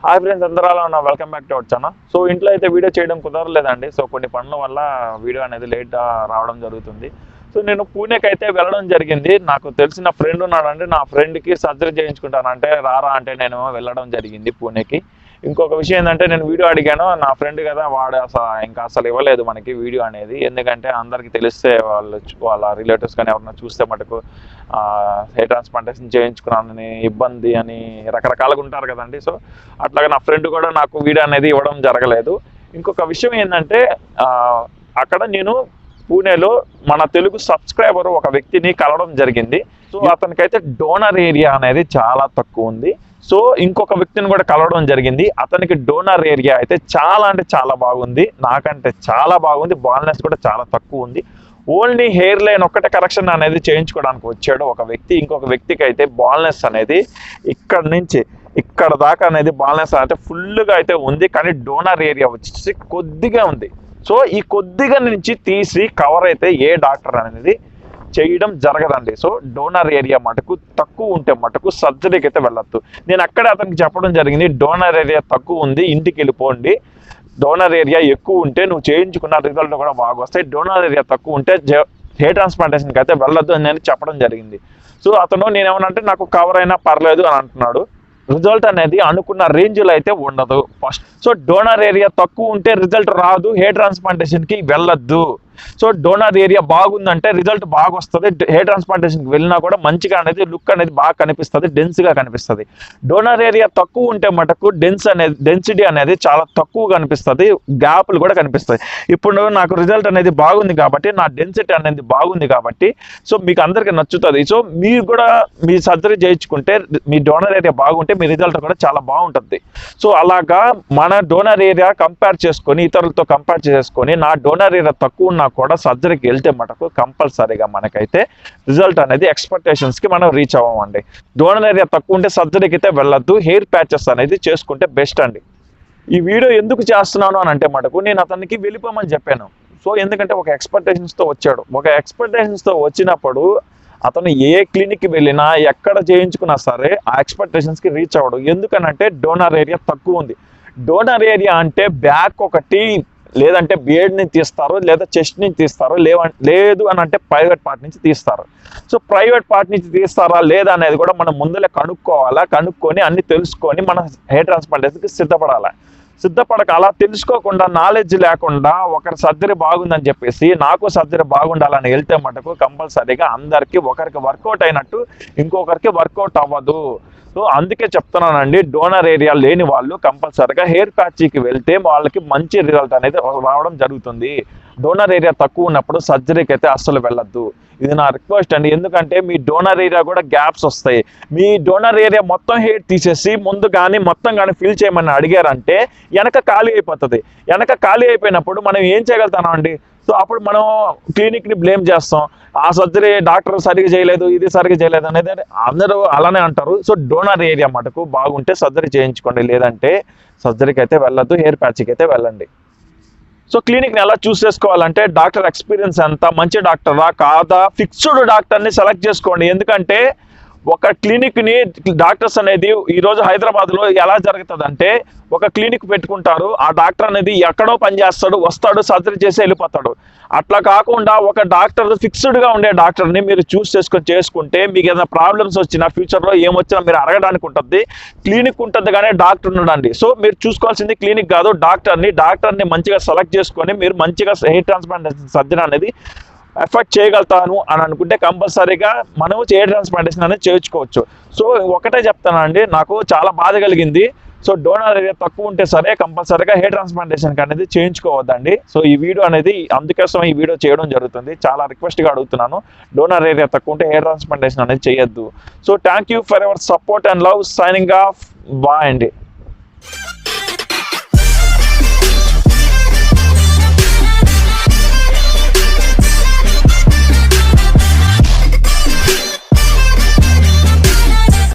Hi friends, అందరూ అలా ఉన్నా. Welcome back to our channel. So ఇంట్లో అయితే వీడియో చేయడం కుదరలేదండి. సో కొన్ని పనుల వల్ల వీడియో అనేది లేట్ రావడం జరుగుతుంది. సో నేను పూణేకి అయితే వెళ్ళడం జరిగింది. నాకు తెలిసిన ఫ్రెండ్ ఉన్నాడండి. నా ఫ్రెండ్కి సర్జరీ చేయించుకుంటాను అంటే రారా అంటే నేను వెళ్ళడం జరిగింది పూణేకి. ఇంకొక విషయం ఏంటంటే, నేను వీడియో అడిగాను. నా ఫ్రెండ్ కదా, వాడు ఇంకా అసలు ఇవ్వలేదు మనకి వీడియో అనేది. ఎందుకంటే అందరికీ తెలిస్తే వాళ్ళ రిలేటివ్స్ కానీ ఎవరన్నా చూస్తే మటుకు హెయిర్ ట్రాన్స్ప్లాంటేషన్ చేయించుకున్నానని ఇబ్బంది అని రకరకాలుగా ఉంటారు కదండి. సో అట్లాగే నా ఫ్రెండ్ కూడా నాకు వీడియో అనేది ఇవ్వడం జరగలేదు. ఇంకొక విషయం ఏంటంటే, అక్కడ నేను పూణేలో మన తెలుగు సబ్స్క్రైబర్ ఒక వ్యక్తిని కలవడం జరిగింది. సో అతనికైతే డోనర్ ఏరియా అనేది చాలా తక్కువ ఉంది. సో ఇంకొక వ్యక్తిని కూడా కలవడం జరిగింది. అతనికి డోనర్ ఏరియా అయితే చాలా అంటే చాలా బాగుంది, నాకంటే చాలా బాగుంది. బాల్నెస్ కూడా చాలా తక్కువ ఉంది. ఓన్లీ హెయిర్ లైన్ ఒక్కటే కరెక్షన్ అనేది చేయించుకోవడానికి వచ్చాడు ఒక వ్యక్తి. ఇంకొక వ్యక్తికి అయితే బాల్నెస్ అనేది ఇక్కడ నుంచి ఇక్కడ దాకా అనేది బాల్నెస్ అయితే ఫుల్గా అయితే ఉంది, కానీ డోనర్ ఏరియా వచ్చేసి కొద్దిగా ఉంది. సో ఈ కొద్దిగా నుంచి తీసి కవర్ అయితే ఏ డాక్టర్ అనేది చేయడం జరగదండి. సో డోనర్ ఏరియా మటుకు తక్కువ ఉంటే మటుకు సర్జరీకి అయితే వెళ్ళొద్దు. నేను అక్కడే అతనికి చెప్పడం జరిగింది, డోనర్ ఏరియా తక్కువ ఉంది, ఇంటికి వెళ్ళిపోండి. డోనర్ ఏరియా ఎక్కువ ఉంటే నువ్వు చేయించుకున్న రిజల్ట్ కూడా బాగా వస్తాయి. డోనర్ ఏరియా తక్కువ ఉంటే హెయిర్ ట్రాన్స్ప్లాంటేషన్కి అయితే వెళ్ళొద్దు అని నేను చెప్పడం జరిగింది. సో అతను నేనేమనంటే నాకు కవర్ అయినా పర్లేదు అని అంటున్నాడు. రిజల్ట్ అనేది అనుకున్న రేంజ్లో అయితే ఉండదు ఫస్ట్. సో డోనర్ ఏరియా తక్కువ ఉంటే రిజల్ట్ రాదు, హెయిర్ ట్రాన్స్ప్లాంటేషన్కి వెళ్ళొద్దు. సో డోనర్ ఏరియా బాగుందంటే రిజల్ట్ బాగా వస్తుంది. హెయిర్ ట్రాన్స్ప్లాంటేషన్కి వెళ్ళినా కూడా మంచిగా అనేది లుక్ అనేది బాగా కనిపిస్తుంది, డెన్స్గా కనిపిస్తుంది. డోనర్ ఏరియా తక్కువ ఉంటే మటుకు డెన్సిటీ అనేది చాలా తక్కువ కనిపిస్తుంది, గ్యాప్లు కూడా కనిపిస్తాయి. ఇప్పుడు నాకు రిజల్ట్ అనేది బాగుంది కాబట్టి, నా డెన్సిటీ అనేది బాగుంది కాబట్టి సో మీకు అందరికీ నచ్చుతుంది. సో మీరు కూడా మీ సర్జరీ చేయించుకుంటే మీ డోనర్ ఏరియా బాగుంటే మీ రిజల్ట్ కూడా చాలా బాగుంటుంది. సో అలాగా మన డోనర్ ఏరియా కంపేర్ చేసుకొని ఇతరులతో కంపేర్ చేసుకొని నా డోనర్ ఏరియా తక్కువ ఉన్నా కూడా సర్జరీకి వెళ్తే మటుకు కంపల్సరీగా మనకైతే రిజల్ట్ అనేది ఎక్స్పెక్టేషన్స్కి మనం రీచ్ అవ్వమండి. డోనర్ ఏరియా తక్కువ ఉంటే సర్జరీకి అయితే వెళ్ళొద్దు, హెయిర్ ప్యాచెస్ అనేది చేసుకుంటే బెస్ట్ అండి. ఈ వీడియో ఎందుకు చేస్తున్నాను అని అంటే మటుకు నేను అతనికి వెళ్ళిపోమని చెప్పాను. సో ఎందుకంటే ఒక ఎక్స్పెక్టేషన్స్తో వచ్చాడు. ఒక ఎక్స్పెక్టేషన్స్తో వచ్చినప్పుడు అతను ఏ క్లినిక్కి వెళ్ళినా ఎక్కడ చేయించుకున్నా సరే ఆ ఎక్స్పెక్టేషన్స్కి రీచ్ అవ్వడు. ఎందుకనంటే డోనర్ ఏరియా తక్కువ ఉంది. డోనర్ ఏరియా అంటే బ్యాక్ ఒకటి, లేదంటే బియర్డ్ నుంచి తీస్తారు, లేదా చెస్ట్ నుంచి తీస్తారు, లేదు అని అంటే ప్రైవేట్ పార్ట్ నుంచి తీస్తారు. సో ప్రైవేట్ పార్ట్ నుంచి తీస్తారా లేదా అనేది కూడా మనం ముందలే కనుక్కొని అన్ని తెలుసుకొని మన హెయిర్ ట్రాన్స్ప్లాంటేషన్కి సిద్ధపడక అలా తెలుసుకోకుండా నాలెడ్జ్ లేకుండా ఒకరి సర్జరీ బాగుందని చెప్పేసి నాకు సర్జరీ బాగుండాలని వెళ్తే మటుకు కంపల్సరీగా అందరికీ ఒకరికి వర్కౌట్ అయినట్టు ఇంకొకరికి వర్కౌట్ అవ్వదు. సో అందుకే చెప్తున్నానండి, డోనర్ ఏరియా లేని వాళ్ళు కంపల్సరీగా హెయిర్ ప్యాచీకి వెళ్తే వాళ్ళకి మంచి రిజల్ట్ అనేది రావడం జరుగుతుంది. డోనర్ ఏరియా తక్కువ ఉన్నప్పుడు సర్జరీకి అయితే అస్సలు వెళ్ళొద్దు. ఇది నా రిక్వెస్ట్ అండి. ఎందుకంటే మీ డోనర్ ఏరియా కూడా గ్యాప్స్ వస్తాయి. మీ డోనర్ ఏరియా మొత్తం హెయిర్ తీసేసి ముందు కానీ మొత్తం కానీ ఫిల్ చేయమని అడిగారంటే వెనక ఖాళీ అయిపోతుంది. వెనక ఖాళీ అయిపోయినప్పుడు మనం ఏం చేయగలుగుతామండి? సో అప్పుడు మనం క్లినిక్ని బ్లేమ్ చేస్తాం, ఆ సర్జరీ డాక్టర్ సరిగ్గా చేయలేదు, ఇది సరిగ్గా చేయలేదు అనేది అందరూ అలానే అంటారు. సో డోనర్ ఏరియా మటుకు బాగుంటే సర్జరీ చేయించుకోండి, లేదంటే సర్జరీకి అయితే వెళ్ళొద్దు, హెయిర్ ప్యాచ్కి అయితే వెళ్ళండి. సో క్లినిక్ని ఎలా చూస్ చేసుకోవాలంటే డాక్టర్ ఎక్స్పీరియన్స్ ఎంత, మంచి డాక్టరా కాదా, ఫిక్స్డ్ డాక్టర్ని సెలెక్ట్ చేసుకోండి. ఎందుకంటే ఒక క్లినిక్ని డాక్టర్స్ అనేది ఈరోజు హైదరాబాద్లో ఎలా జరుగుతుందంటే, ఒక క్లినిక్ పెట్టుకుంటారు, ఆ డాక్టర్ అనేది ఎక్కడో పనిచేస్తాడు, వస్తాడు, సర్జరీ చేసి వెళ్ళిపోతాడు. అట్లా కాకుండా ఒక డాక్టర్ ఫిక్స్డ్గా ఉండే డాక్టర్ని మీరు చూస్ చేసుకుంటే మీకు ఏదైనా ప్రాబ్లమ్స్ వచ్చినా ఫ్యూచర్లో ఏమొచ్చినా మీరు అడగడానికి ఉంటుంది. క్లినిక్ ఉంటుంది కానీ డాక్టర్ ఉండడండి. సో మీరు చూసుకోవాల్సింది క్లినిక్ కాదు, డాక్టర్ని మంచిగా సెలెక్ట్ చేసుకొని మీరు మంచిగా హెయిర్ ట్రాన్స్ప్లాంటేషన్ సర్జరీ అనేది ఎఫెక్ట్ చేయగలుగుతాను అని అనుకుంటే కంపల్సరీగా మనం హెయిర్ ట్రాన్స్ప్లాంటేషన్ అనేది చేయించుకోవచ్చు. సో ఒకటే చెప్తానండి, నాకు చాలా బాధ కలిగింది. సో డోనర్ ఏరియా తక్కువ ఉంటే సరే కంపల్సరీగా హెయిర్ ట్రాన్స్ప్లాంటేషన్ అనేది చేయించుకోవద్దండి. సో ఈ వీడియో అనేది అందుకోసం ఈ వీడియో చేయడం జరుగుతుంది. చాలా రిక్వెస్ట్గా అడుగుతున్నాను, డోనర్ ఏరియా తక్కువ ఉంటే హెయిర్ ట్రాన్స్ప్లాంటేషన్ అనేది చేయొద్దు. So thank you for your support and love. Signing off. Bye అండి.